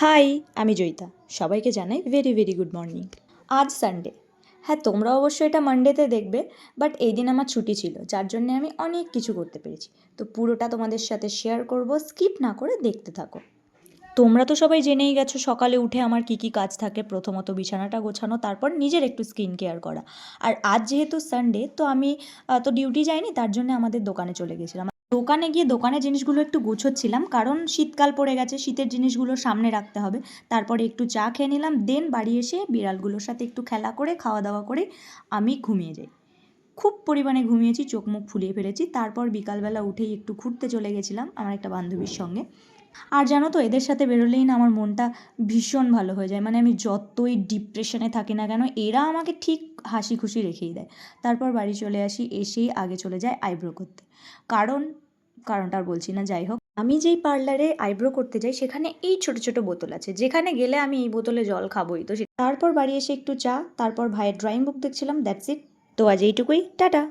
High, আমি জয়িতা। সবাইকে জানাই ভেরি ভেরি গুড মর্নিং। আজ সানডে। হ্যাঁ, তোমরা অবশ্যই এটা মানডেতে দেখবে, বাট এই দিন আমার ছুটি ছিল, যার জন্য আমি অনেক কিছু করতে পেরেছি। তো পুরোটা তোমাদের সাথে শেয়ার করব, স্কিপ না করে দেখতে থাকো। তোমরা তো সবাই জেনেই গেছো সকালে উঠে আমার কী কী কাজ থাকে। প্রথমত বিছানাটা গোছানো, তারপর নিজের একটু স্কিন কেয়ার করা। আর আজ যেহেতু সানডে, তো আমি তো ডিউটি যাইনি, তার জন্য আমাদের দোকানে চলে গেছিলাম। দোকানে গিয়ে দোকানের জিনিসগুলো একটু গুছোচ্ছিলাম, কারণ শীতকাল পড়ে গেছে, শীতের জিনিসগুলো সামনে রাখতে হবে। তারপরে একটু চা খেয়ে নিলাম, দেন বাড়ি এসে বিড়ালগুলোর সাথে একটু খেলা করে খাওয়া দাওয়া করে আমি ঘুমিয়ে যাই। খুব পরিমাণে ঘুমিয়েছি, চোখ মুখ ফুলিয়ে ফেলেছি। তারপর বিকালবেলা উঠেই একটু ঘুরতে চলে গেছিলাম আমার একটা বান্ধবীর সঙ্গে। আর জানো তো, এদের সাথে বেরোলেই না আমার মনটা ভীষণ ভালো হয়ে যায়। মানে আমি যতই ডিপ্রেশনে থাকি না কেন, এরা আমাকে ঠিক হাসি খুশি রেখেই দেয়। তারপর বাড়ি চলে আসি, এসেই আগে চলে যায় আইব্রো করতে। কারণটা আর বলছি না, যাই হোক। আমি যেই পার্লারে আইব্রো করতে যাই, সেখানে এই ছোট ছোট বোতল আছে, যেখানে গেলে আমি এই বোতলে জল খাবোই। তো তারপর বাড়ি এসে একটু চা, তারপর ভাইয়ের ড্রয়িং বুক দেখছিলাম, দ্যাটস ইট। তো আজ এইটুকুই, টাটা।